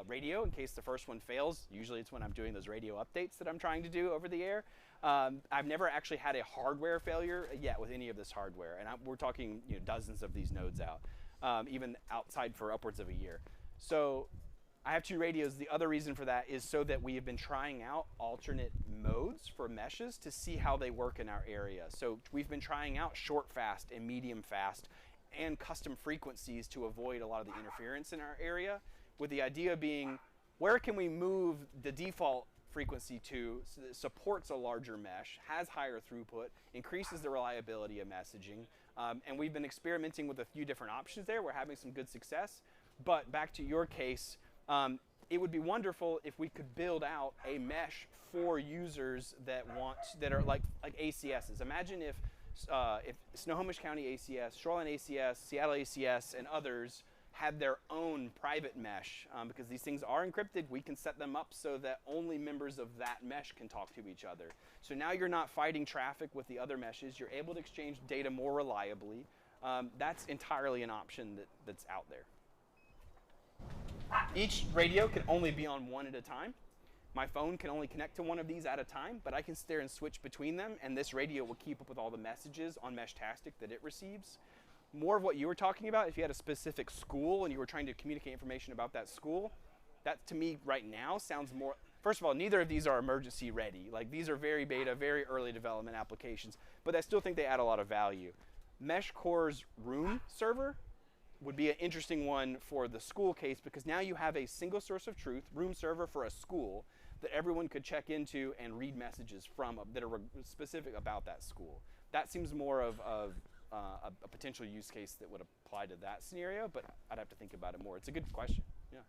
radio in case the first one fails. Usually it's when I'm doing those radio updates that I'm trying to do over the air. I've never actually had a hardware failure yet with any of this hardware, and we're talking dozens of these nodes out, even outside for upwards of a year. So I have 2 radios. The other reason for that is so that we have been trying out alternate modes for meshes to see how they work in our area. So we've been trying out short fast and medium fast and custom frequencies to avoid a lot of the interference in our area, with the idea being, where can we move the default frequency to so that it supports a larger mesh, has higher throughput, increases the reliability of messaging, and we've been experimenting with a few different options there. We're having some good success. But back to your case, it would be wonderful if we could build out a mesh for users that are like ACSs. Imagine if Snohomish County ACS, Shoreline ACS, Seattle ACS, and others had their own private mesh, because these things are encrypted. We can set them up so that only members of that mesh can talk to each other. So now you're not fighting traffic with the other meshes. You're able to exchange data more reliably. That's entirely an option that's out there. Each radio can only be on one at a time. My phone can only connect to one of these at a time, but I can sit there and switch between them, and this radio will keep up with all the messages on Meshtastic that it receives. More of what you were talking about, if you had a specific school and you were trying to communicate information about that school, that to me right now sounds more, first of all, neither of these are emergency ready. Like, these are very beta, very early development applications, but I still think they add a lot of value. Meshcore's room server would be an interesting one for the school case, because now you have a single source of truth, room server for a school, that everyone could check into and read messages from that are specific about that school. That seems more of a potential use case that would apply to that scenario, but I'd have to think about it more. It's a good question. Yeah.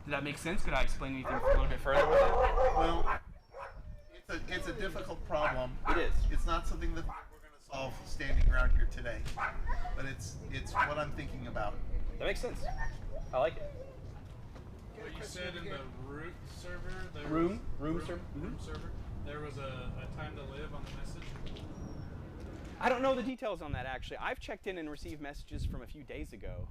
Did that make sense? Could I explain anything a little bit further with that? Well, it's a difficult problem. It is. It's not something that we're going to solve standing around here today, but it's what I'm thinking about. That makes sense. I like it. What you said in the root server, there Room server, there was a time to live on the message. I don't know the details on that, actually. I've checked in and received messages from a few days ago.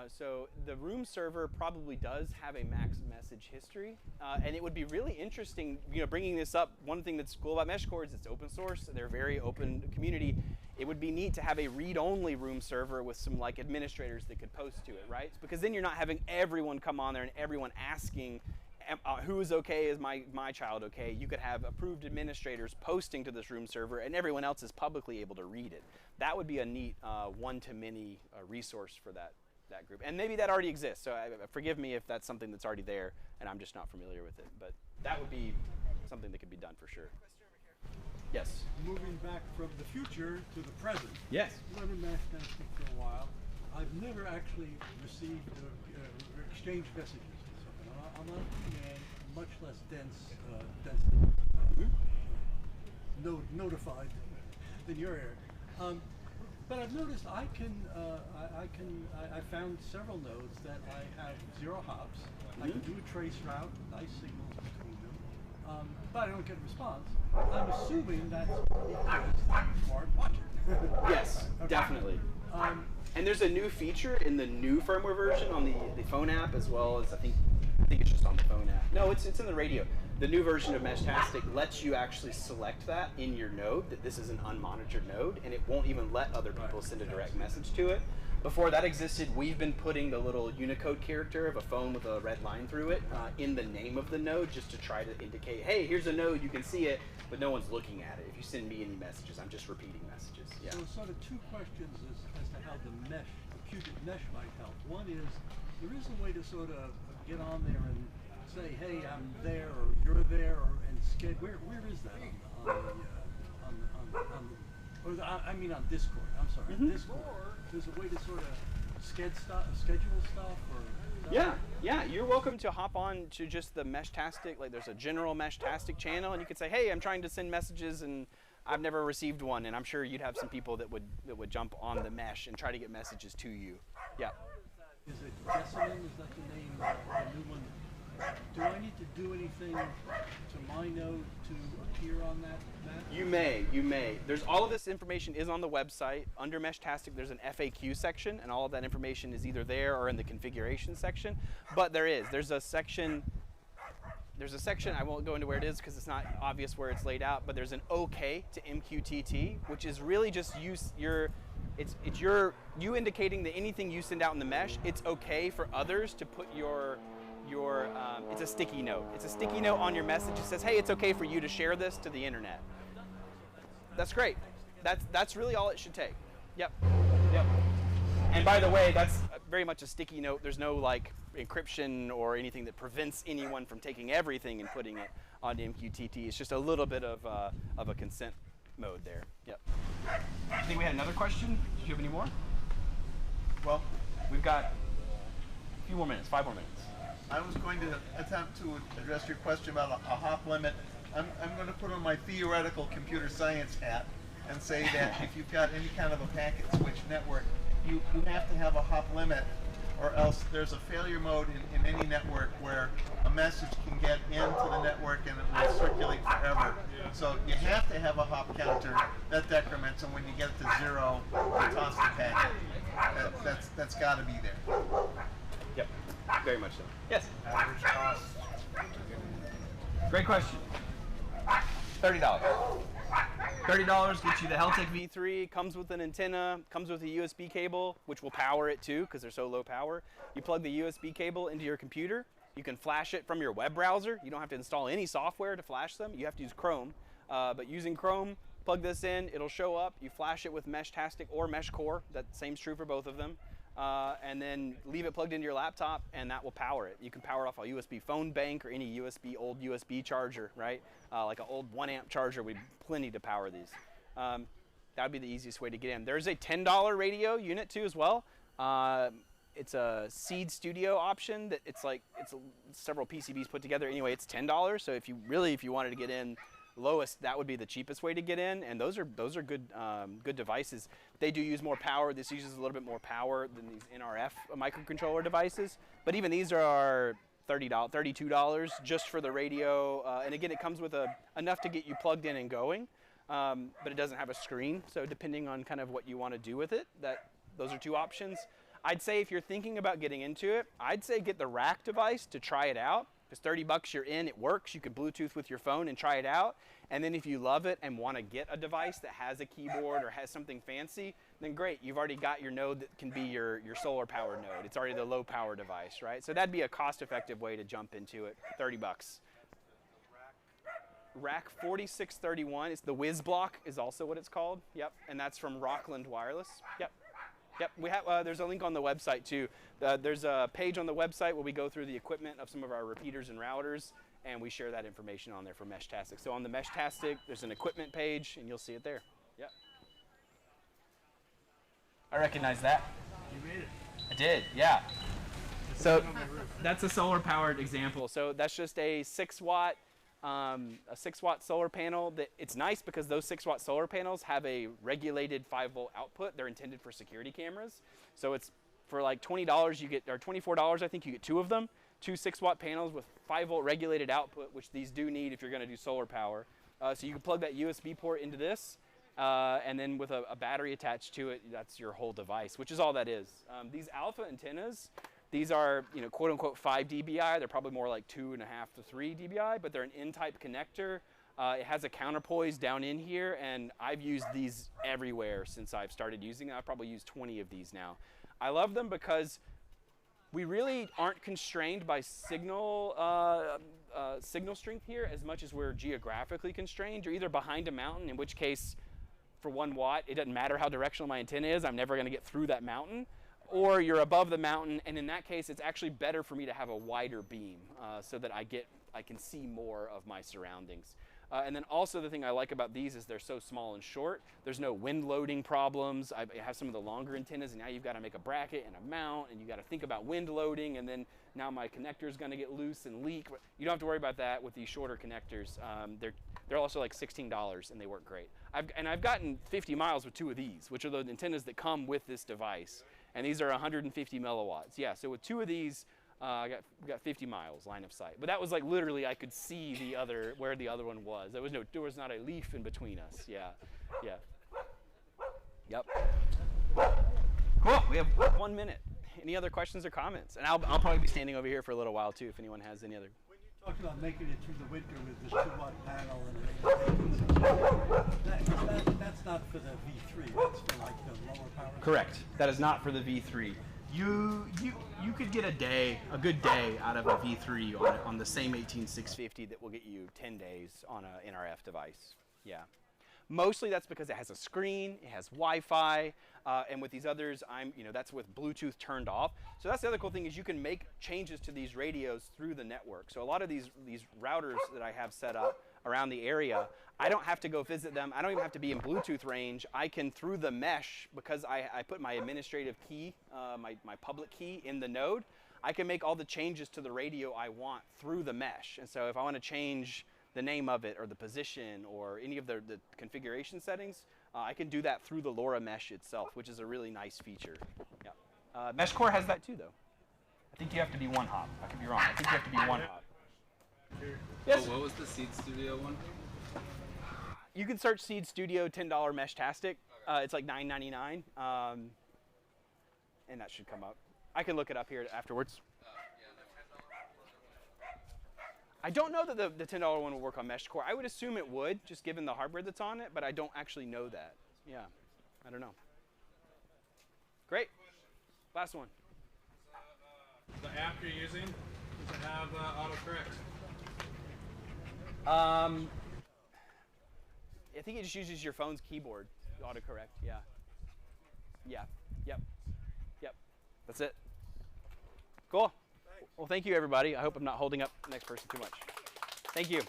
So the room server probably does have a max message history. And it would be really interesting, bringing this up. One thing that's cool about Meshcore is it's open source. They're a very open community. It would be neat to have a read-only room server with some administrators that could post to it, right? Because then you're not having everyone come on there and everyone asking, who is okay, is my child okay? You could have approved administrators posting to this room server, and everyone else is publicly able to read it. That would be a neat one-to-many resource for that group. And maybe that already exists, so forgive me if that's something that's already there and I'm just not familiar with it. But that would be something that could be done for sure. Yes? Moving back from the future to the present. Yes. I've learned Meshtastic for a while. I've never actually received or exchanged messages on a much less dense notified than your area. But I've noticed I found several nodes that I have 0 hops. I can do a trace route, nice signals between them, but I don't get a response. I'm assuming that's because I'm smart watching. Yes, okay. Definitely. And there's a new feature in the new firmware version on the phone app, as well as I think it's just on the phone app. No, it's in the radio. The new version of Meshtastic lets you actually select that in your node, that this is an unmonitored node, and it won't even let other people send a direct message to it. Before that existed, we've been putting the little Unicode character of a phone with a red line through it in the name of the node, just to try to indicate, hey, here's a node, you can see it, but no one's looking at it. If you send me any messages, I'm just repeating messages. Yeah. So sort of two questions as to how the Qubit mesh might help. One is, there is a way to sort of get on there and say, hey, I'm there, or you're there, and where is that I mean on Discord. I'm sorry, on Discord. There's a way to sort of schedule stuff, or yeah. You're welcome to hop on to just the Meshtastic. Like, there's a general Meshtastic channel, and you could say, hey, I'm trying to send messages, and I've never received one. And I'm sure you'd have some people that would jump on the mesh and try to get messages to you. Yeah. Is it Jessamine? Is that the name? The new one? Do I need to do anything to my node to appear on that map? You may. There's all of this information is on the website. Under Meshtastic, there's an FAQ section, and all of that information is either there or in the configuration section. But there's a section. I won't go into where it is because it's not obvious where it's laid out. But there's an OK to MQTT, which is really just you indicating that anything you send out in the mesh, it's okay for others to put it's a sticky note. It's a sticky note on your message that says, hey, it's okay for you to share this to the internet. That's great. That's really all it should take. Yep. And by the way, that's very much a sticky note. There's no like encryption or anything that prevents anyone from taking everything and putting it on MQTT. It's just a little bit of a consent mode there. Yep. I think we had another question. Did you have any more? Well, we've got a few more minutes, 5 more minutes. I was going to attempt to address your question about a hop limit. I'm going to put on my theoretical computer science hat and say that if you've got any kind of a packet switch network, you have to have a hop limit, or else there's a failure mode in any network where a message can get into the network and it will circulate forever. So you have to have a hop counter that decrements, and when you get to 0, you toss the packet. That's got to be there. Yep, very much so. Yes? Average cost. Great question. $30. $30 gets you the Heltec V3, comes with an antenna, comes with a USB cable, which will power it too, because they're so low power. You plug the USB cable into your computer. You can flash it from your web browser. You don't have to install any software to flash them. You have to use Chrome. But using Chrome, plug this in, it'll show up. You flash it with Meshtastic or Meshcore. That same's true for both of them. And then leave it plugged into your laptop, and that will power it. You can power it off a USB phone bank or any old USB charger, right? Like an old 1 amp charger would be plenty to power these. That would be the easiest way to get in. There's a $10 radio unit too as well. It's a Seed Studio option that it's several PCBs put together. Anyway, it's $10. So if you wanted to get in lowest, that would be the cheapest way to get in, and those are good devices. They do use more power. This uses a little bit more power than these NRF microcontroller devices, but even these are $32 just for the radio, and again, it comes with enough to get you plugged in and going, but it doesn't have a screen, so depending on kind of what you want to do with it, those are two options. I'd say if you're thinking about getting into it, I'd say get the rack device to try it out. Because $30 you're in, it works. You can Bluetooth with your phone and try it out. And then if you love it and want to get a device that has a keyboard or has something fancy, then great. You've already got your node that can be your solar power node. It's already the low power device, right? So that'd be a cost-effective way to jump into it. $30. Rack 4631. It's the Whiz Block is also what it's called. Yep. And that's from Rockland Wireless. Yep. Yep, we have. There's a link on the website too. There's a page on the website where we go through the equipment of some of our repeaters and routers, and we share that information on there for Meshtastic. So on the Meshtastic, there's an equipment page, and you'll see it there. Yep. I recognize that. You made it. I did, yeah. So that's a solar-powered example. So that's just a 6-watt. A 6-watt solar panel. It's nice because those 6-watt solar panels have a regulated 5-volt output. They're intended for security cameras. So it's for like $20 you get, or $24 I think you get 2 of them. 2 6-watt panels with 5-volt regulated output, which these do need if you're going to do solar power. So you can plug that USB port into this, and then with a battery attached to it, that's your whole device, which is all that is. These alpha antennas, these are, quote unquote 5 dBi. They're probably more like 2.5 to 3 dBi, but they're an N-type connector. It has a counterpoise down in here, and I've used these everywhere since I've started using them. I've probably used 20 of these now. I love them because we really aren't constrained by signal strength here as much as we're geographically constrained. You're either behind a mountain, in which case, for 1 watt, it doesn't matter how directional my antenna is, I'm never going to get through that mountain. Or you're above the mountain, and in that case, it's actually better for me to have a wider beam so that I can see more of my surroundings. And then also the thing I like about these is they're so small and short. There's no wind loading problems. I have some of the longer antennas, and now you've got to make a bracket and a mount, and you got to think about wind loading, and then now my connector is going to get loose and leak. You don't have to worry about that with these shorter connectors. They're also like $16, and they work great. I've gotten 50 miles with 2 of these, which are the antennas that come with this device. And these are 150 milliwatts. Yeah, so with 2 of these, I got 50 miles line of sight. But that was like literally I could see where the other one was. There was not a leaf in between us. Yeah, yeah. Yep. Cool. We have 1 minute. Any other questions or comments? And I'll probably be standing over here for a little while too if anyone has any other. When you talked about making it through the winter with this 2-watt panel and that's not for the V3. That's for like the lower power. Correct. That is not for the V3. You could get a good day out of a V3 on the same 18650 that will get you 10 days on an NRF device. Yeah. Mostly that's because it has a screen, it has Wi-Fi, and with these others, that's with Bluetooth turned off. So that's the other cool thing is you can make changes to these radios through the network. So a lot of these routers that I have set up around the area, I don't have to go visit them. I don't even have to be in Bluetooth range. I can, through the mesh, because I put my administrative key, my public key in the node, I can make all the changes to the radio I want through the mesh. And so if I want to change the name of it or the position or any of the configuration settings, I can do that through the LoRa mesh itself, which is a really nice feature. Yeah. Meshcore has that too, though. I think you have to be 1 hop. I could be wrong. I think you have to be 1 hop. Yes? Oh, what was the Seed Studio one? You can search Seed Studio $10 Meshtastic. It's like $9.99, and that should come up. I can look it up here afterwards. I don't know that the $10 one will work on Meshcore. I would assume it would, just given the hardware that's on it, but I don't actually know that. Yeah, I don't know. Great. Last one. The app you're using, does it have autocorrect? I think it just uses your phone's keyboard, autocorrect. Yeah. Yeah. Yep. Yep. That's it. Cool. Well, thank you, everybody. I hope I'm not holding up the next person too much. Thank you.